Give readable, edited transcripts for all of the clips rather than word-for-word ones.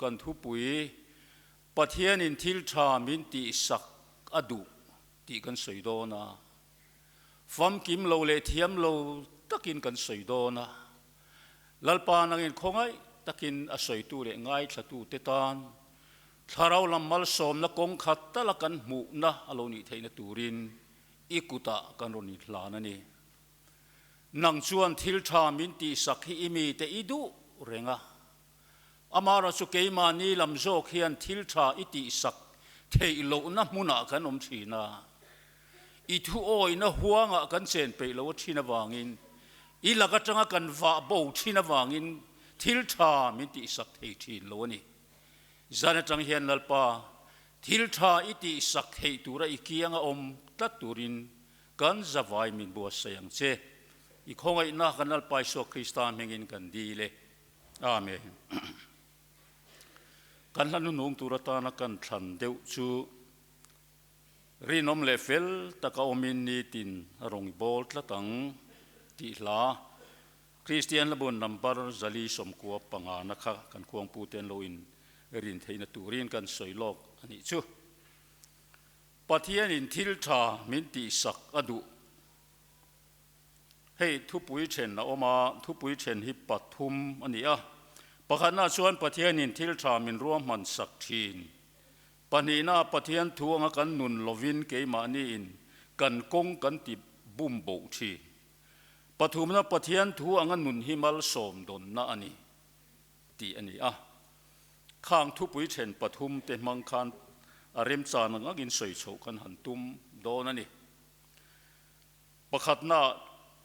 กันทุปุยปะเทียนินทิลชามินติสักอดุตีกันสวยโดนะฟัมกิมโลเลเทียมโลตะกินกันสวยโดนะลัลปานังอินคงไอตะกินอสวยตูเลง่ายสตูเตตานถ้าเราลำมัลสมนักงขัดตะละกันหมู่นะอโลนิเทนตูรินอิกุตะกันรนิลานันนี่นังชวนทิลชามินติสักฮิมีเตอิดุเรงะอามาราสุเกยมานีลำโซเขียนทิลชาอิติสักเทอิโลนะมุนากันอมชีนาอิทุโอยนะหัวงะกันเซนเปโลชินาวางินอิลักจังกันวาโบชินาวางินทิลชามินติสักเทชินโลนี่จานจังเฮียนนัลปาทิลชาอิติสักเทตุระอิกียงอมตัตุรินกันจะวายมินบัวเสียงเจอีกคงไอ้นักกันนัลปาโซคริสตานเฮงินกันดีเลยอาเมนกันลันนุ่งตุระตานักันฉันเดียวชูรีนอมเลเฟลตะกาอมินนีตินรงบอลตะตังติลาคริสเตียนละบนนัมบาร์จัลีสมกัวปังานะคะกันควงปูเตนโลอินรินเทนตูรินกันสวยโลกอันนี้ชูปะเทียนินทิลชามินติสักอดุให้ทุปุยเชนนะอมาทุปุยเชนฮิปัทุมอันนี้ปะขันนาชวนปะเทียนินทิลชามินร่วมมันสักทีนปะนีนาปะเทียนทัวงกันนุนลวินเกยมานีอินกันกงกันติบุมโบชีปะทุมนาปะเทียนทัวงันนุนหิมัลสมดนนาอันนี้ตีอันนี้ข้างทุปุยเชนปะทุมเตมังคันอาริมจานังกินสวยโฉกันหันตุมโดนันนี่ปะขัดนา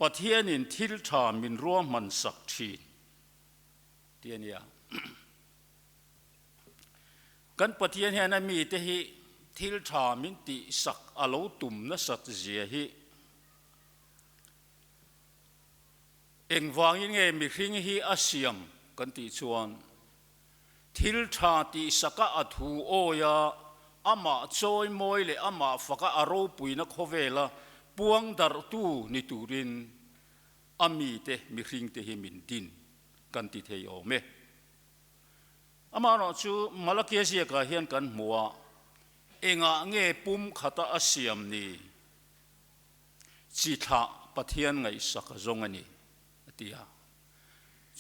ปะเทียนินทิลชามินร่วมมันสักทีเทียนี่กันปะเทียนเฮนันมีแต่ฮิทิลชามินติสักอโลตุมนัสัตเจียฮิเอ็งวางยังไงมีคริงฮิอาเซียมกันติชวนทิลชาติสักอัทูโอยาอามาจอยมวยเลยอามาฟักอารูปุยนักโคเวล่าปวงดาร์ตูนิตูรินอามีเตมีคริงเตฮิมินดินกันติเทโอเมอามาโนชูมาลาเกเซียกาเฮียนกันมัวเองะเงปุ่มขัตอาเซียมนี่จิตาปะเทียนไงสักจงอันนี้ตีย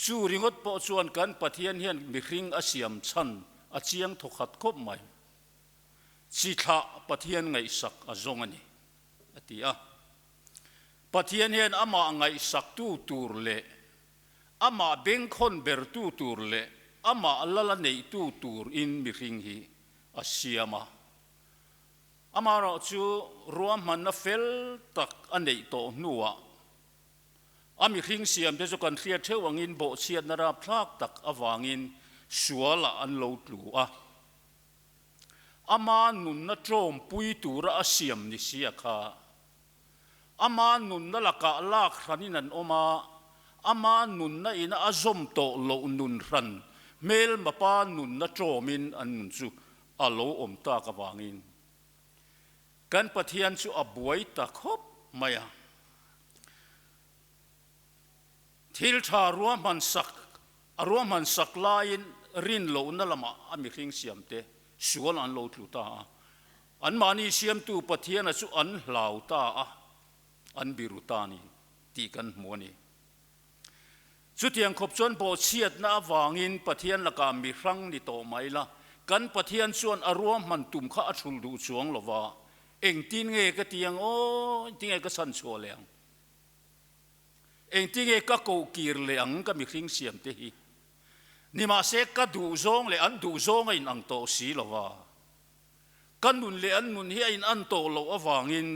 ชูริงดปอชวนกันปะเทียนเฮียนมีคริงอาเซียมชันอาเจียงทุกขัดคบไหมจิตาปะเทียนไงสักจงอันนี้ตียปะเทียนเฮียนอามาไงสักตูตูร์เล่อามาเบงคนเบร์ตูตูร์เล่อามาอัลลาเนยตูตูร์อินมิริงฮีอาเซียมาอามาเราจูรวมมันนัฟเฟลตักอันเนยโตนัวอามิริงเซียมเดจุกันเทียเทวังอินโบเชียนนาราพลากตักอวางอินชัวละอันโลตลูอามานุนนัทรมปุยตูระอาเซียมนิเซียค่ะอามานุนนัลกะลากขันินันอมาอามานุนนัอินอาซอมโตโลนุนรันเมลมาปานุนนัทรมินอันนุนจูอาโลอมตากวางอินกันปะเทียนจูอบวยตะคบมายาทิลชารวมมันสักลายรินโลนั่นละมาอามิคิงเสียมเตสวนอันโลตุตาอันมานีเสียมตูปะเทียนจูอันลาวตาอันบิรุตานีตีกันมัวนี่สุดยังขบชวนโบเชียดน้าวางินปะเทียนละกามีครั้งนี่โตไม่ละกันปะเทียนส่วนอารวมมันตุ่มข้าชุลดูสวงละว่าเองตีนเงก็ตียงโอ้ตีเงก็สันชัวเลียงเองตีเงก็โกกีร์เลียงก็มีคริ่งเสียมเตหีนี่มาเสกก็ดูซงเลยอันดูซงไอ้นังโตสีละว่ากันนุนเลยอันนุนเฮียอันโตละวางิน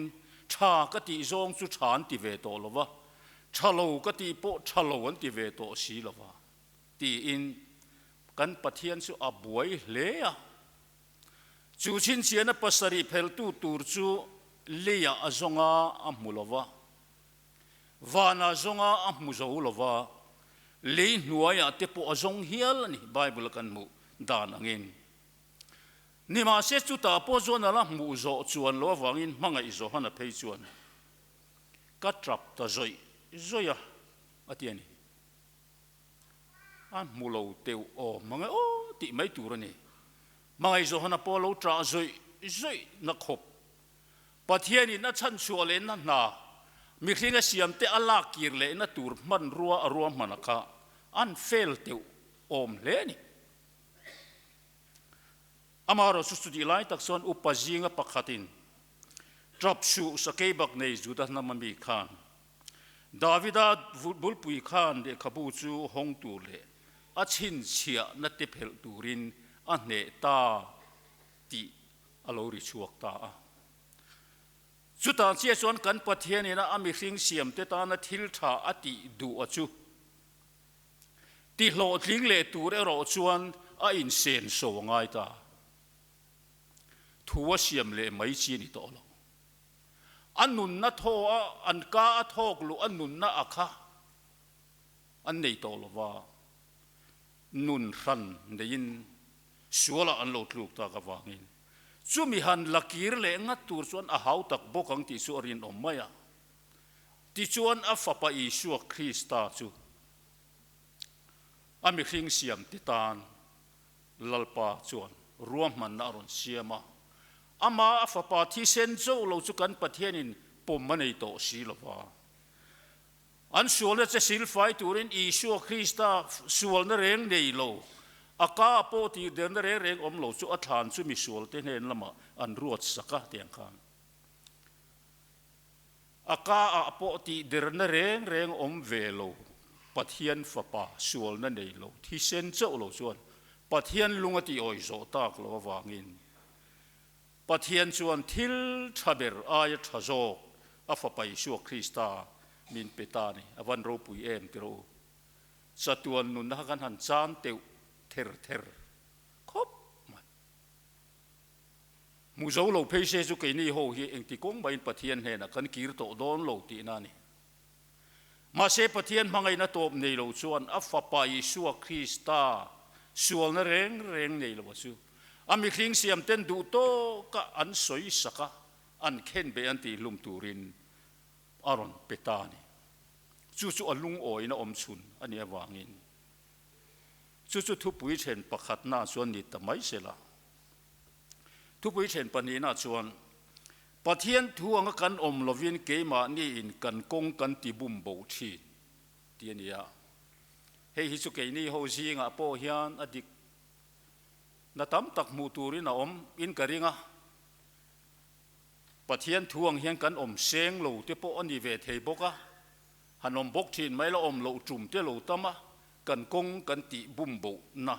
ชากติซงสุชานติเวโตละวะชะโลกติโปชะโลวันติเวโตสีละวะตีอินกันปะเทียนสุอบวยเลียจูชินเสียนปัสริเพลตูตูร์จูเลียอซงอาอัมมุลวะวานาซงอาอัมมุจาวลวะเลียนัวยาเตปอซงเฮียลนี่ไบเบิลกันมุดานังอินนี่มาเสจุตาปอจวนละมุโจจวนลววังอินมังไอโจฮันเพยจวนกัตรับตาจอยอะอตียนี่ an mulo teu o mga o ti mai turani mga izo hana polo tra zoi na khop pathiani na chan chuale na mi khlinga siam te ala kir le na tur man ruwa manaka an fel teu om le ni amaro susudi lai takson upazinga pakhatin drop shu sakei bak nei judas na mami khan davida bulpui khan de khabu chu hong tu le achin chia na te phel turin a ne ta ti alori chuak ta chuta chia chuan kan pathian ina ami hring siam te ta na thil tha ati du achu ti hlo tling le tur ero chuan a in sen so ngai ta thuwa siam le mai chi ni to lo anun na tho an ka a thok lu anun na akha an nei to lo wa nun ran nein suala an lo tluk ta ka wangin chumi han lakir le nga tur chuan a hau tak bokang ti su rin om maya ti chuan a fapa Isu Krista chu ami hring siam titan lalpa chuan ruam man na ron siama ama a fapa thi sen zo lo chu kan pathianin pom manei to si lova an sual che sil fai turin Isu Krista sual na reng nei lo aka po ti den reng om lo chu athan chu mi sual te nen lama an ruat saka tiang khan aka a po ti der na reng om ve lo pathian fapa sual na nei lo thi sen cho lo chuan pathian lunga ti oi zo tak lo wangin pathian chuan thil thaber ai thazo a fapa Isu Krista min petani avan ro pui em tiro satuan nun na kan han chan teu ther khop mai mu zo lo pheise chu ke ni ho hi eng ti kong bain pathian he na kan kir to don lo ti na ni ma se pathian mangai na top nei lo chuan a fapa Isu Krista sual na reng nei lo chu ami hring siam ten du to ka an soi saka an khen be an ti lum turin aron petani chu alung oi na om chun ani awangin chu thu pui chen pakhat na chuan ni tamai sela thu pui chen pani na chuan pathian thu anga kan om lovin keima ni in kan kong kan ti bum bo thi tiania hei hi chu ke ni ho zinga po hian adik na tam tak mu turin na om in karinga pathian thuang hian kan om seng lo te po ani ve thei boka hanom bok thin mai lo om lo trum te lo tama kan kong kan ti bum bo na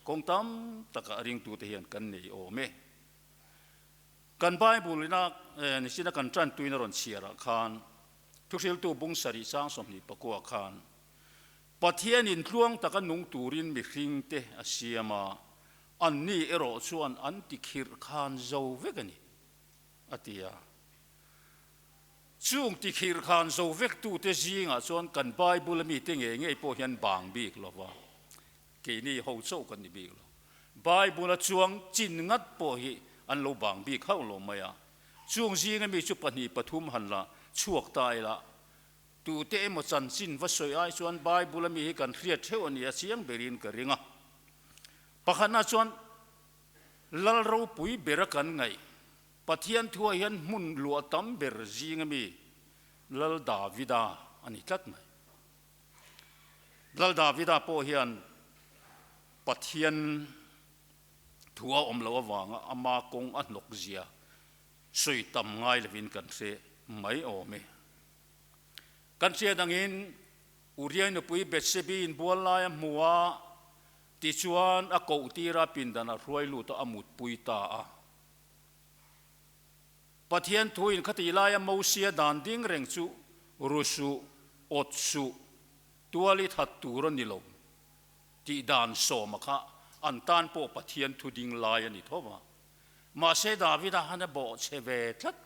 kong tam taka ring tu te hian kan nei o me kan bible na ni sina kan tran tuina ron siara khan thusil tu bung sari sang som ni pakua khan pathian in tluang taka nung turin mi hring te asiama an ni ero chuan an ti khir khan zo vekani atia chung ti khir khan zo vek tu te zinga chuan kan bible mi te nge po hian bang bik lova ke ni ho chau kan ni bik lo bible chuang chin ngat po hi an lo bang bik khau lo maya chung zinga mi chu pani pathum han la chuak tai la tu te mo chan chin va soi ai chuan bible mi kan hriat theu ani a chiang berin ka ringa pakhana chuan lal ro pui berakan ngai pathian thua hian mun lua tam ber zingami lal davida ani tlat mai lal davida po hian pathian thua om lo awanga ama kong a nok zia soi tam ngai levin kan se mai o me kan se dangin urian no pui betsebi in bualai muwa ti chuan a ko tira pindana ruai lu to amut pui ta a pathian thuin khati laya mosia dan ding reng chu rusu otsu tuali that turon ni lo ti dan so makha an tan po pathian thu ding lai ani thoma ma se davida hana bo cheve tlat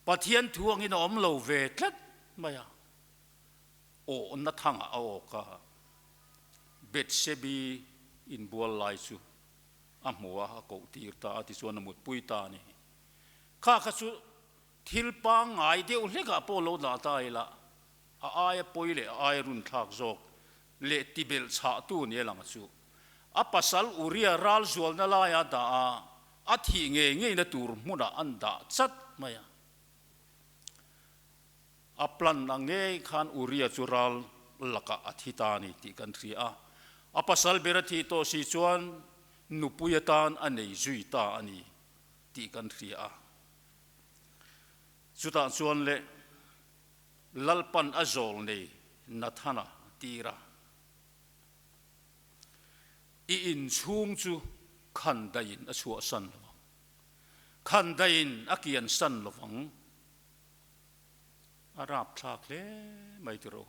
pathian thuang in om lo ve tlat maya o na thanga o ka betsebi in bual lai chu amua ko tirta ati suan mut puita ni kha chu thil pa ngai deu hleka po lo na ta ila a ai poile ai run thak jok le tibel cha tu ni lang chu a pasal uria ral zual na la ya da a thi nge na tur muna anda chat maya a plan na nge khan uria chural laka athita ni ti kan thri a pasal berathi to si chuan nupuyatan anei zuita ani ti kan thri chuta chuan le lalpan azol nei nathana tira I in chung chu khan dain a chua san lawang khan dain a kian san lawang a rap thak le mai tiro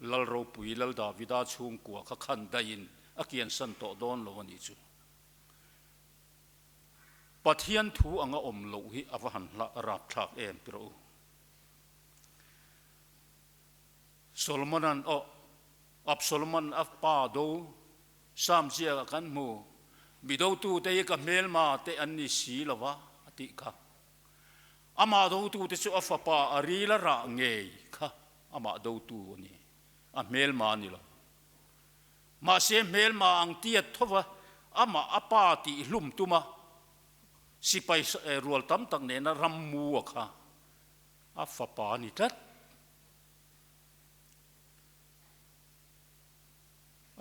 lal ro pui lal da vida chung kwa kha khan dain a kian san to don lawani chu pathian thu anga om lo hi awahan la rap thak em tiro Solomon Solomon af pa do sam chia kan mu bido tu te ka mel ma te anni si lawa ati ka ama do tu te chu afa pa ari la ra nge kha ama do tu ni a mel ma ni lo ma se mel ma ang tiat thowa ama apa ti hlum tuma sipai rual tam tak ne na ram mu kha afa pa ni tat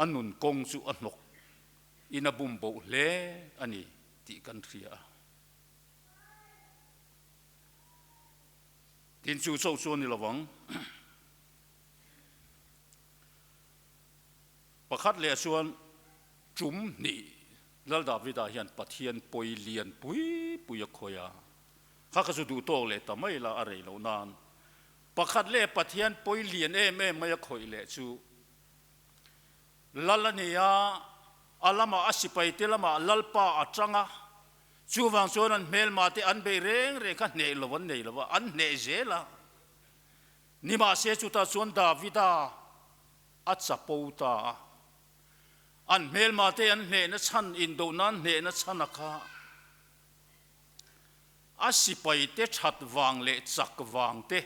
anun kong chu anok ina bumbo le ani ti kan thria tin chu chau chu ni lawang pakhat le chuan chum ni lal davida hian pathian poi lian pui khoya kha ka chu du to le tamai la arei lo nan pakhat le pathian poi lian em mai khoi le chu lalania alama asipai telama lalpa atanga chuwang chonan melma te an be reng re kha nei lawa an nei zela nima se chuta chon davida achapouta an melma te an ne na chan indo nan ne na chanaka asipai te that wang le chak wang te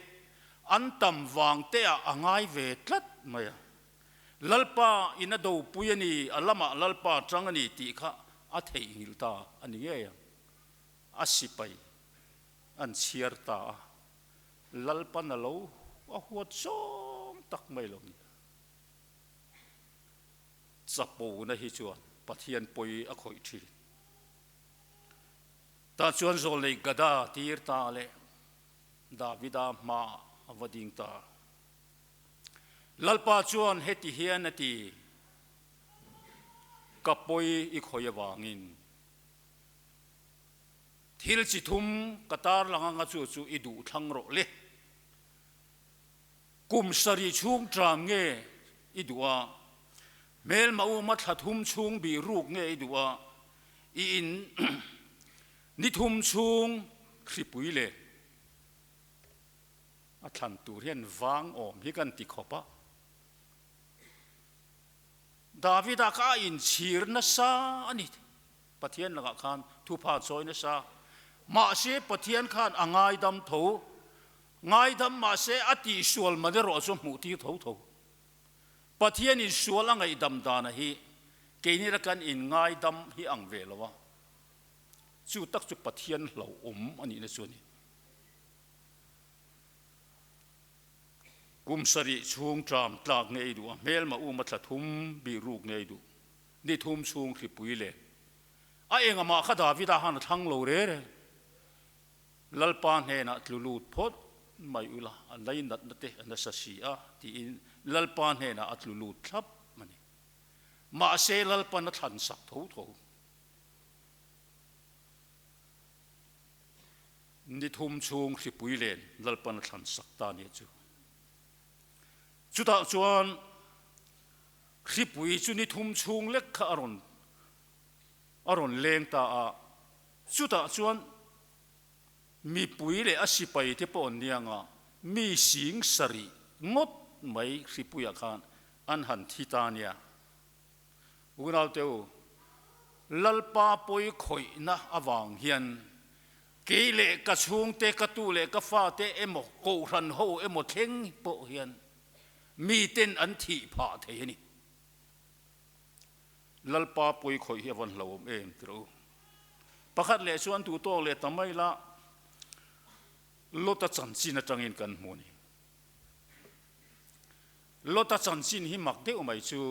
an tam wang te angai ve tlat maya lalpa ina do puyani alama lalpa trangani ti kha a thei hilta ani nge asipai an chiarta lalpa na lo a huat som tak mai lo chapo na hi chuan pathian poi a khoi thil ta chuan zol nei gada tir ta le davida ma avading ta lalpa chuan heti hianati kapoi I khoya wangin thil chi thum katar langa chu idu thang ro le kum sari chung tram nge idua mel mau ma thathum chung bi ruk nge idua in ni thum chung kripui le a than tur hian wang om hi kan ti khopa Davida ka in chir na sa ani pathian laga khan thu pha choi na sa ma se pathian khan angai dam tho ngai dam ma se ati sual ma de ro so mu ti tho pathian in sual angai dam da na hi ke ni ra kan in ngai dam hi ang ve lawa chu tak chu pathian lo ani na chu ni kumsari chung tram tlak ngei du mel ma u ma thlathum bi ruk ngei du ni thum chung khi puile a enga ma kha davida han thang lo re lalpa ne na tlulut phot mai ula anlai nat nate an sa si a ti in lalpa ne na atlulut thlap mani ma se lalpa na than sak tho ni thum chung khi puile lalpa na than sak ta ni chu chuta chuan khipui chu ni thum chung lek kha aron leng ta a chuta chuan mi pui le asipai te pon nianga mi sing sari ngot mai khipuya khan an han thitania unal teu lalpa poi khoi na awang hian keile ka chung te ka tu le ka fa te emo ko ran ho emo theng po hian mi ten an thi pha thế ni lalpa poi khoi hi van lo em tro pakhat le chuan tu to le tamai la lota chan chin atangin kan mu ni lota chan chin hi mak de umai chu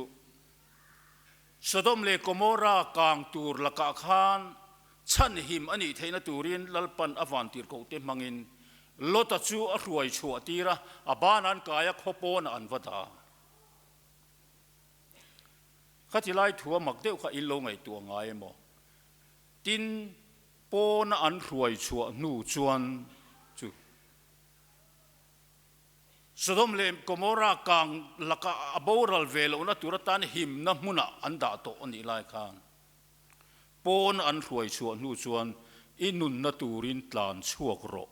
Sodom le Gomorrah kang tur laka khan chan him ani theina turin lalpan avantir ko te mangin lota chu a ruai chu atira abanan kaya khopon an wada khatilai thua mak deu kha ilo ngai tu ngai mo tin pon an ruai chu nu chuan chu Sodom le Gomorrah kang laka aboral velo na turatan him na muna anda to ani lai khan pon an ruai chu nu chuan inun na turin tlan chuak ro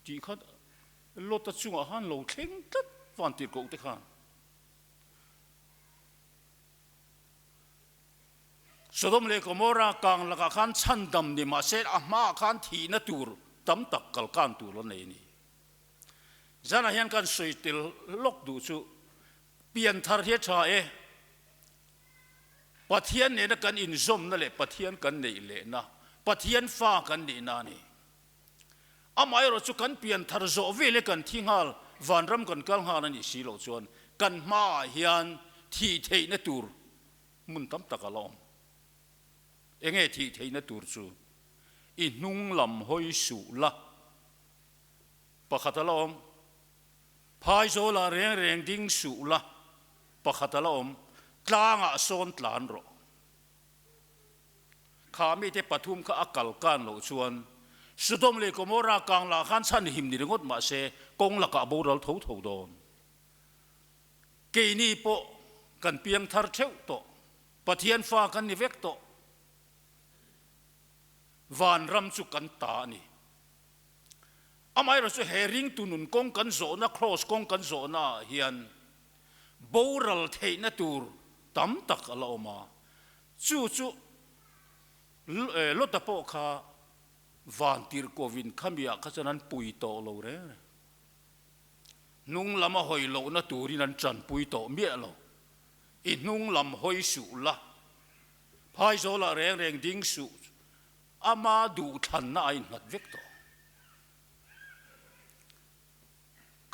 ti khat lota chunga han lo thleng tat van tir ko te khan Sodom le Gomorrah kang laka khan chandam ni ma se ama khan thi na tur tam tak kal kan tur lo nei ni zana hian kan soitil lok du chu pian thar he tha e pathian ne na kan in zom na le pathian kan nei le na pathian fa kan ni na ni amai ro chu kan pian thar zo vele kan thingal vanram kan kal ha na ni si lo chuan kan ma hian thi thei na tur mun tam takalom enge thi thei na tur chu I nung lam hoi su la pakhatalom phai zo la reng reng ding su la pakhatalom tlanga son tlan ro khami te pathum kha akal kan lo chuan Sodom le Gomorrah kang la khan chan him ni ngot ma se kong la ka boral tho tho don ke ni po kan piang thar theu to pathian fa kan ni vek to van ram chu kan ta ni amai ro chu herring tunun kong kan zo na cross kong kan zo na hian boral thei na tur tam tak aloma chu lota po kha van tir kovin khamia khachanan pui to lo re nung lama hoi lo na turin an chan pui to mi lo I nung lam hoi su la phai zo la reng reng ding su ama du than na ai ngat vek to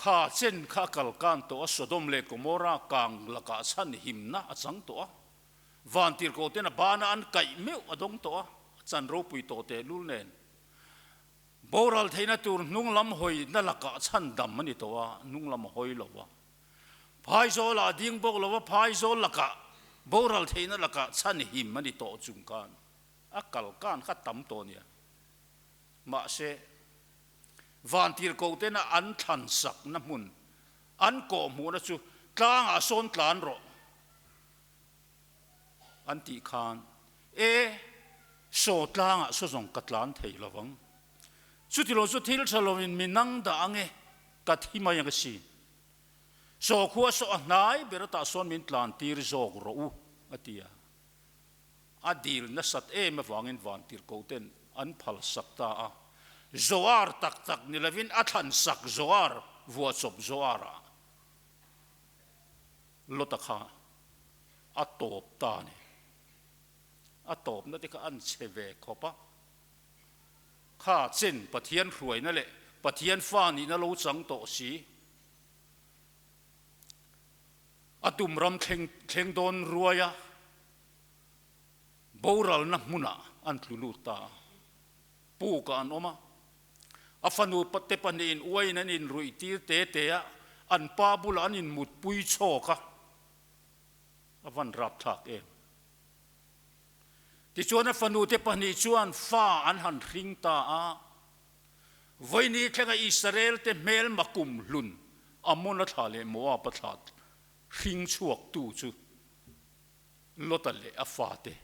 kha chen kha kal kan to Sodom le Gomorrah kang laka chan him na achang to van tir ko te na bana an kai meu adong to chan ro pui to te lul nen boral theina tur nung lam hoi na laka chan dam ani to wa nung lam hoi lo wa phai zo la ding bok lo wa phai zo laka boral theina laka chan him ani to chung kan akal kan kha tam to nia ma se van tir ko te na an than sak na mun an ko mu na chu tlang a son tlan ro an ti khan so tlang a so zong katlan thei lawang chu ti lo chu thil chalomin minang da ange ka thima yang si so khuwa so nai berata son min tlan tir zog ro u atia adil na sat ma wangin van tir ko ten an phal sakta a zoar tak tak nilavin athan sak zoar vua chop zoara lotakha atop ta ni atop na ti ka an cheve khopa kha chen pathian hruai na le pathian fa ni na lo chang to si atum ram thleng don ruaya boral na muna an tluluta pu ka an oma afanu patte panin uai nan in ruitir te ya an pa bul an in mut pui choka avan rap thak ti chuan afanu te pani chuan fa an han ring ta a voini thlenga Israel te mel makum hlun amona thale moa pathat ring chuak tu chu lotale afate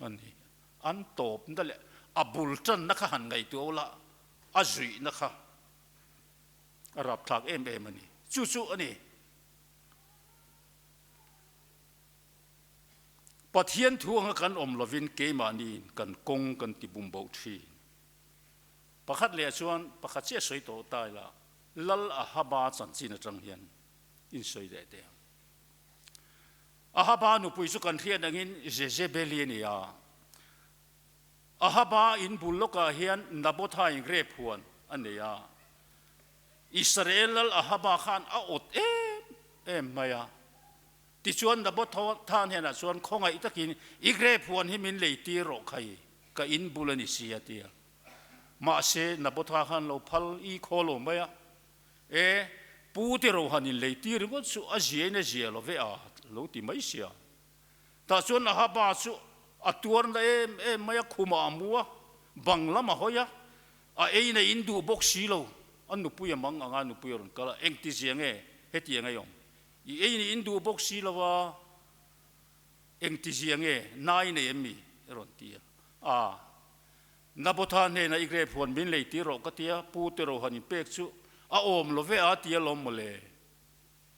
ani an top ndale abul chan na kha han ngai tu la azui na kha arab thak ani chu ani pathian thuang kan om lovin ke mani kan kong kan ti bum bo thi pakhat le chuan pakhat che soi to tai la lal a haba chan chin atang hian in soi de te ahaba nu pui su kan thian angin Jezebeli ni ya ahaba in buloka hian nabotha in gre phuan ania Israel ahaba khan a ot maya ti chuan nabotha than hena chuan khongai takin igre phuan himin leiti ro khai ka in bulani sia tia ma se nabotha khan lo phal I kholo maya pu te ro hanin leiti ringot su azia na zia lo ve a lo ti mai sia ta chuan ahaba chu atuar na maya khuma amua bangla ma hoya a na indu boxi lo anu puya mang anga nu puya ron kala engti ziange heti anga yom I ni indu boxi lo wa engti ziange nai ne emi ron tia nabotha ne na igre phon bin leiti ro ka tia pu te ro hanin pek chu a om lo ve a tia lom mole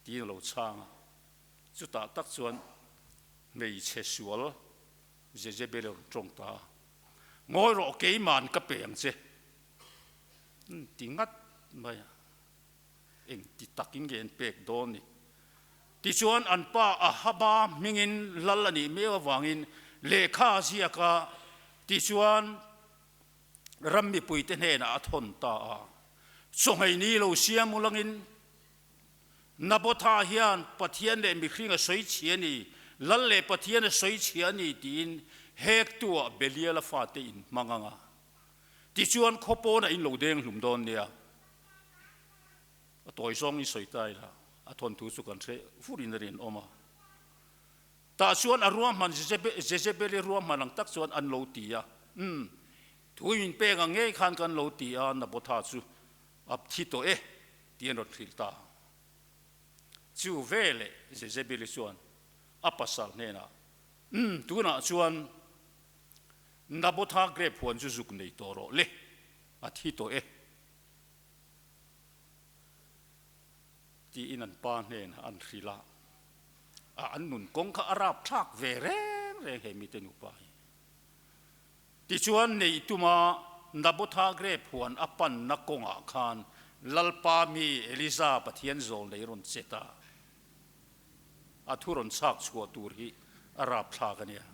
ti lo changa chu ta tak chuan mei che sual Jezebel trong ta ngoi ro ke man ka peng che tingat mai eng ti taking gen pek don ni ti chuan an pa ahaba mingin lalani mewa wangin lekha sia ka ti chuan rammi puite ne na thon ta songai ni lo siam ulangin nabotha hian pathian le mi khringa soi chiani lalle pathian soi chiani tin hek tua beliala fate in manganga ti chuan khopo na in lo deng hlum don nia toy song ni soi tai la a thon thu su kan the furin rin oma ta chuan a ruam man Jezebel ruam manang tak chuan an lo tia thuin pe ga nge khan kan lo tia nabotha chu ap thi to tien ro thil ta chu vele Jezebel chuan apasal nena tuna chuan nabotha gre phon chu zuk nei to ro le a thi to ti inan pa nen an thrila an nun kong kha arab thak ve reng he mi te nu pa ti chuan nei tuma nabotha gre phon apan na konga khan lalpa mi Eliza pathian zol nei ron cheta athuron sak chua tur hi arab thak ania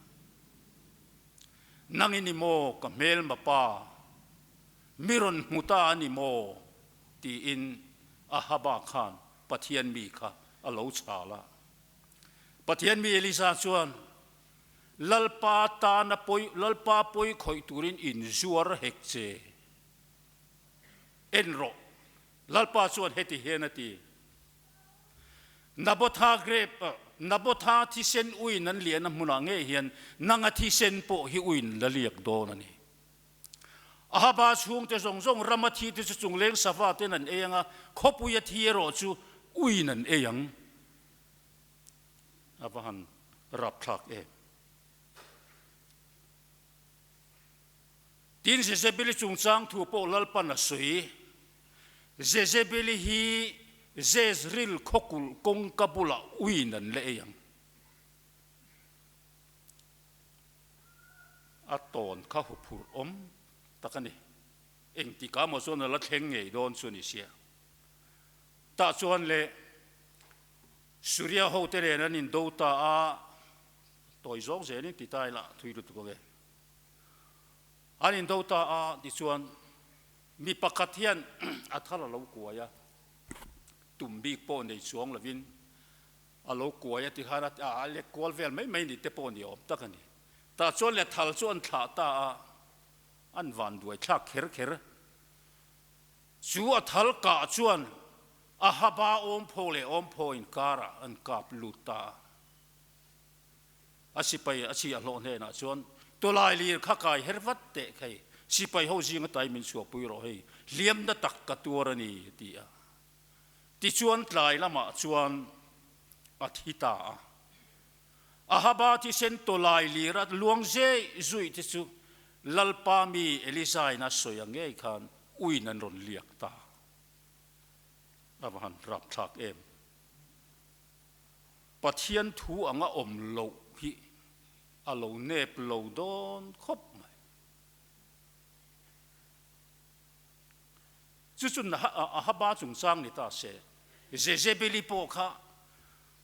nangini mo ka mel mapa miron muta ani mo ti in ahaba khan pathian mi kha alo chala pathian mi Eliza chuan lalpa ta na lalpa poi khoi turin in zuar hekche enro lalpa chuan heti henati nabotha grep nabotha thi sen uin an lian a hmuna nge hian nanga thi sen po hi uin la liak don ani ahaba chung te zong zong ramathi te chung leng sawa te nan eanga khopuya thiero chu uin an eyang abahan rap thak tin Jezebel chung chang thu po lalpan na sui Jezebel hi Jezreel khokul kong kabula uinan le yang aton kha hupur takani engti ka mo so na la thleng ngei don chu ni sia ta chuan le surya ho te re nan in do ta a toy zong ze ni ti tai la thui ru tu ko ge anin do ta a ti chuan mi pakathian athala lo ko ya tumbi po nei chuang lovin alo kuaya ti khana le kol vel mai ni te po ni om takani ta chon le thal chon thla ta an van duai thak kher chu a thal ka chuan a haba om phole om phoin kara an kap luta asipai achi a lo ne na chuan to lai lir kha kai hervat te khai sipai ho jing tai min chu pui ro hei liam da tak ka turani ti a ti chuan tlai lama chuan athita ahaba ti sen to lai lirat luang je zui ti chu lalpa mi Eliza na soyange khan uinan ron liak ta abahan rap thak pathian thu anga om lo hi alo nep lo don khop mai chu chun ahaba chung sang ni ta se Jezebel po kha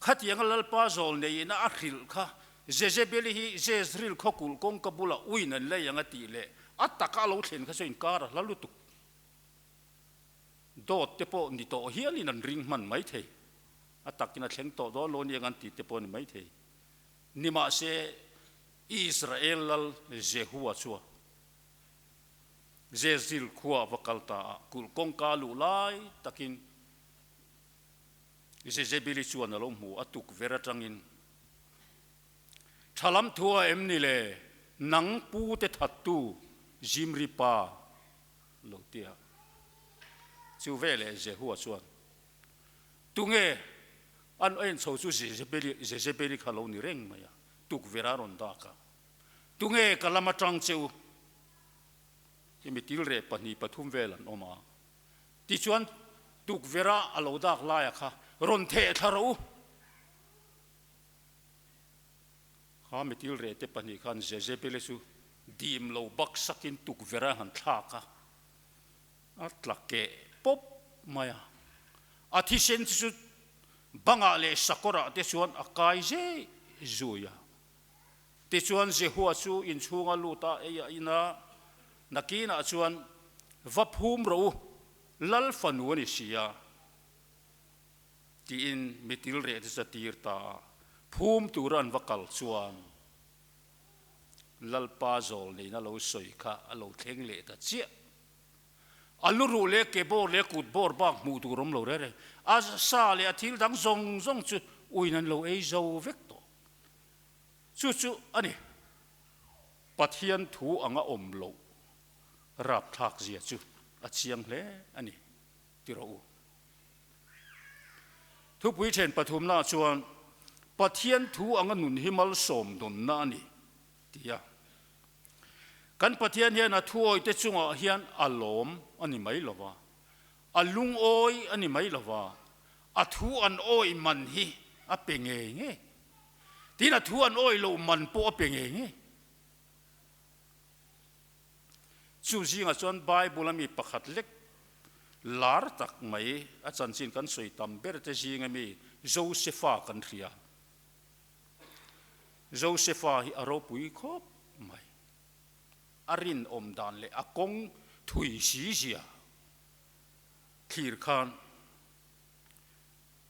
khát yang lalpa zol này na akhil kha Jezebel hi Jezreel khokul kong kabula uinan le yang ati le ataka lo thlen kha soin kara lalutuk dot te po ni to hialin an ring man mai thei atakina thleng to do lo ni ngan ti te po ni mai thei nima se Israel lal Jehua chua Jezreel khuwa vakalta kul kong kalu lai takin Jezebel chuan alo mu atuk vera tangin thalam thua em ni le nang pu te thattu jimri pa lo tia chu vele Jehua chuan tunge an en chho chu Jezebel khalo ni reng maya tuk vera ron da ka tunge kalama tang cheu imitil re pani pathum velan oma ti chuan tuk vera alo dak la ya kha ron the tharo kha mitil re te pani khan Jezebel su dim lo bak sakin tuk vera han thaka atlake pop maya athisen su banga le sakora te chuan akai je zuya te chuan Jehua chu in chunga luta eya ina nakina chuan vaphum ro lal fanu ni sia ti in mitil re te satir ta phum turan vakal chuan lalpa zol nei na lo soi kha alo thleng le ta chia aluru le ke bor le kut bor bak mu turom lo re a sa le athil dang zong zong chu uinan lo ei zo vek to chu ani pathian thu anga om lo rap thak zia chu a chiang hle ani tiro thu pui then pathum na chuan pathian thu anga nun himal som don na ni tia kan pathian hian a thu oi te chunga hian alom ani mai lova alung oi ani mai lova a thu an oi man hi a penge nge tin a thu an oi lo man po a penge nge chu zinga chuan Bible ami pakhat lek lar tak mai a chan chin kan soi tam ber te zinga mi Josepha kan thria Josepha hi aro pui khop mai arin om dan le akong thui si zia thir khan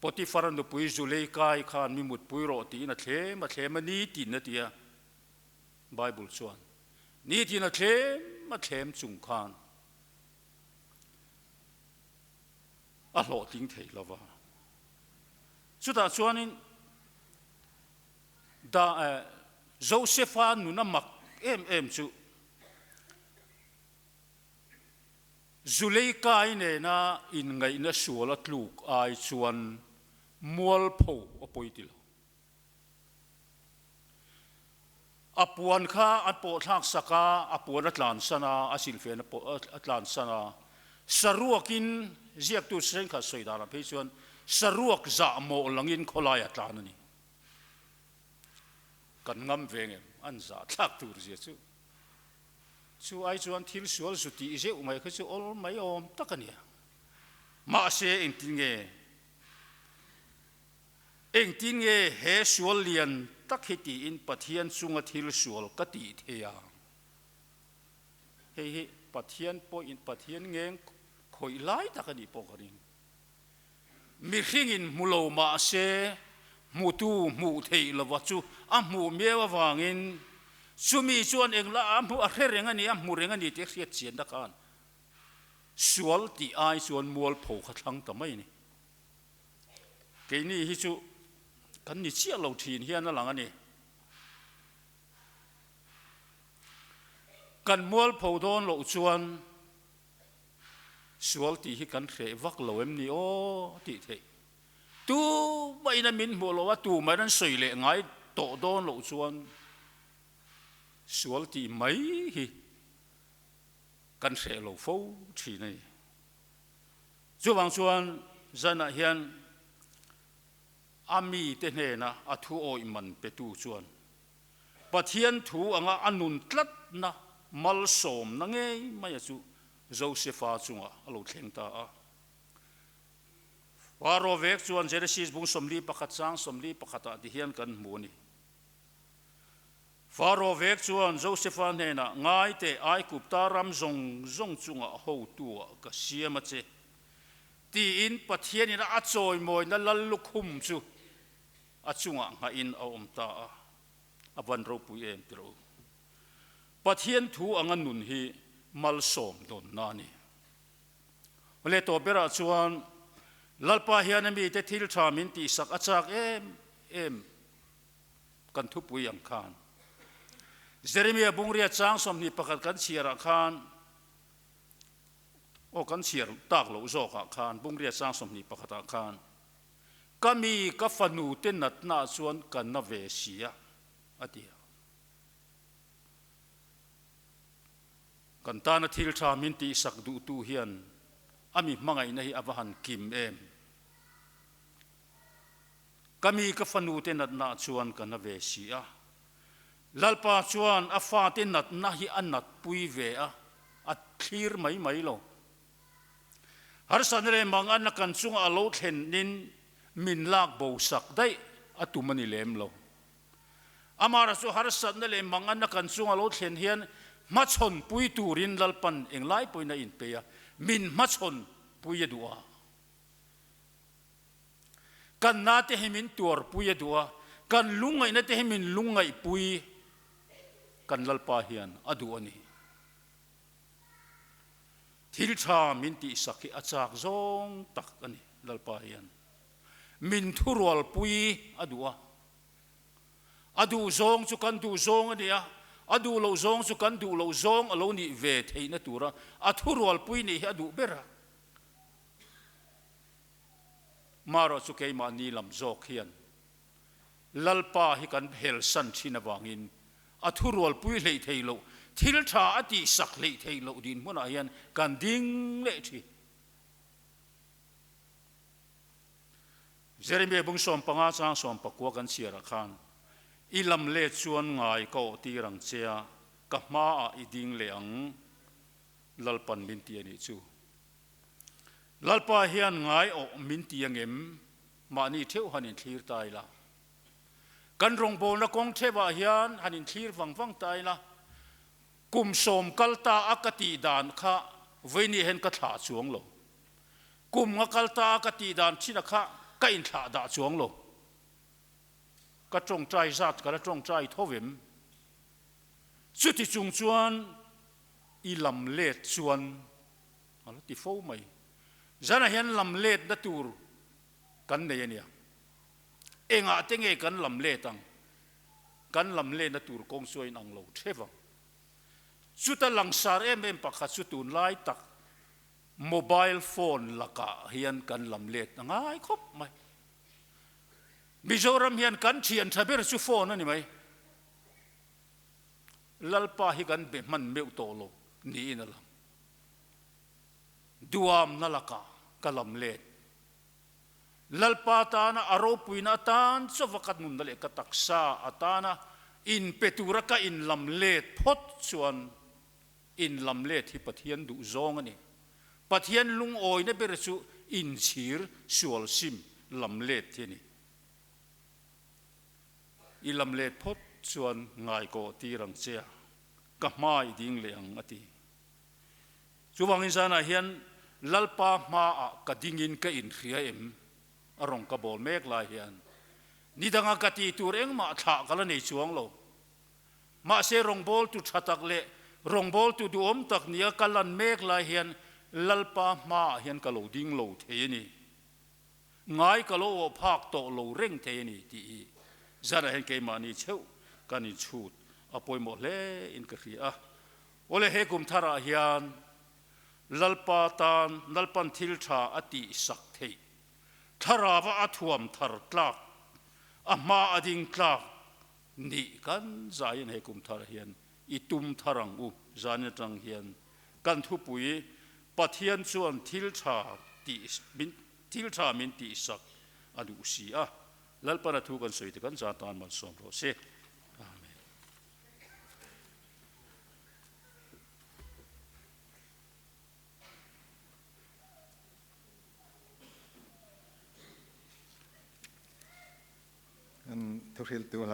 Potiphar no pui zulei kai khan mi mut pui ro ti na thlema ni ti na tia Bible chuan ni ti na ma thlem chung khan a lo ting thei lova chuta chuanin da Josepha nu na mak em chu zulei kai ne na in ngai na suala tluk ai chuan mual pho apoitil apuan kha apo thak saka apuan atlan sana asilfen atlan sana saruakin ziak tu sen kha soidara pe chuan saruak za mo langin kholai atlan ani kan ngam vengem an za thak tur zia chu ai chuan thil sual su ti je umai kha chu ol mai om takania ma se engtin nge he sual lian tak hiti in pathian chunga thil sual ka ti theya he pathian po in pathian ngeng khoi lai takani pokarin mi hringin mulo ma se mutu mu thei lawa chu a mu mewa wangin sumi chuan engla amu a reng ani a mu reng ani te hriat chian da kan sual ti ai chuan mual pho kha thlang ta mai ni ke ni hi chu kan ni chia lo thin hian na lang ani kan mual pho don lo chuan sual ti hi kan thre vak lo em ni o ti the tu mai na min mo lo wa tu mai nan soi le ngai to don lo chuan sual ti mai hi kan thre lo fo thi nei chu wang chuan zana hian ami te hne na athu oi man pe tu chuan pathian thu anga anun tlat na mal som na nge mai chu Josepha chunga alo thleng ta a waro vek chuan Genesis bung somli pakhat sang somli pakhata ti hian kan hmu ni waro vek chuan Joseph nena ngai te ai kup taram zong chunga ho tua ka siama che ti in pathian in a choi moi na lal lukhum chu a chunga nga in a om ta a avan ro pui em tro pathian thu anga nun hi mal som don na ni le to bera chuan lalpa hian mi te thil tha min ti sak achak em kan thu pui ang khan Jeremia bungria chang som ni pakhat kan chiara khan o kan chiar tak lo zo khan bungria chang som ni pakhata khan kami ka fanu te nat na chuan kan na ve sia atia kan ta na thil tha min ti sak du tu hian ami mangai na hi avahan kim em kami ka fanu te nat na chuan kan na ve sia lalpa chuan a fa te nat na hi anat pui ve a at clear mai lo har sanre mangan na kan chung a lo thlen nin min lak bo sak dai atumani lem lo amara chu har san na le mangan na kan chung a lo thlen hian ma chon pui turin lalpan englai poina in pe ya min ma chon pui dua kan na te himin tur pui dua kan lungai na te himin lungai pui kan lalpa hian adu ani thil tha min ti sakhi achak zong tak ani lalpa hian min thurwal pui adua adu zong chu kan du zong ania adu lo zong chu kan du lo zong alo ni ve theina tura a thurwal pui ni adu bera maro chu ke ma ni lam zok hian lalpa hi kan hel san thina wangin a thurwal pui lei theilo thil tha ati sak lei theilo din mona hian kan ding le thi Jeremia bung som panga chang som pakwa kan chiara khan ilam le chuan ngai ko ti rang chea ka ma a iding le ang lalpan min ti ani chu lalpa hian ngai o min ti angem ma ni theu hanin thlir tai la kan rong bol na kong thewa hian hanin thlir wang tai la kum som kalta akati dan kha veini hen ka tha chuang lo kum nga kalta akati dan china kha ka in tha da chuang lo ka trong trai zat ka trong trai thovem chuti chung chuan i lam let chuan ala ti fo mai zana hian lam let da tur kan nei ania enga tenge kan lam le tang kan lam le na tur kong suai nang lo thewang chuta langsar em pakhat chu tun lai tak mobile phone laka hian kan lam le ngai khop mai Mizoram hian kan thian thaber chu phone ani mai lalpa hi kan be man meu to lo ni in alam duam nalaka kalam le lalpa tana aro puina tan sovakat nun dale ka taksa atana in petura ka in lam let phot chuan in lam let hi pathian du zong ani pathian lung oi na ber chu in chir sual sim lam let thini i lam let phot chuan ngai ko ti rang chea ka mai ding le ang ati chuwangin sana hian lalpa ma a ka dingin ka in khria em arong ka bol mek la hian nidanga ka ti tur eng ma tha kala nei chuang lo ma se rong bol tu thatak le rong bol tu du om tak nia kalan mek la hian lalpa ma hian ka lo ding lo the ni ngai ka lo phak to lo reng the ni ti zara hen ke mani cheu kani chut apoi mo le in ka khria ole he kum thara hian lalpan thil tha ati sak thei tharawa athuam thar tlak ama ading tlak ni kan zain he kum thar hian itum tharang u zane tang hian kan thu pui pathian chuan thil tha min ti sak adu si a lalpana thu kan soi te kan za tan man som ro se amen hil tu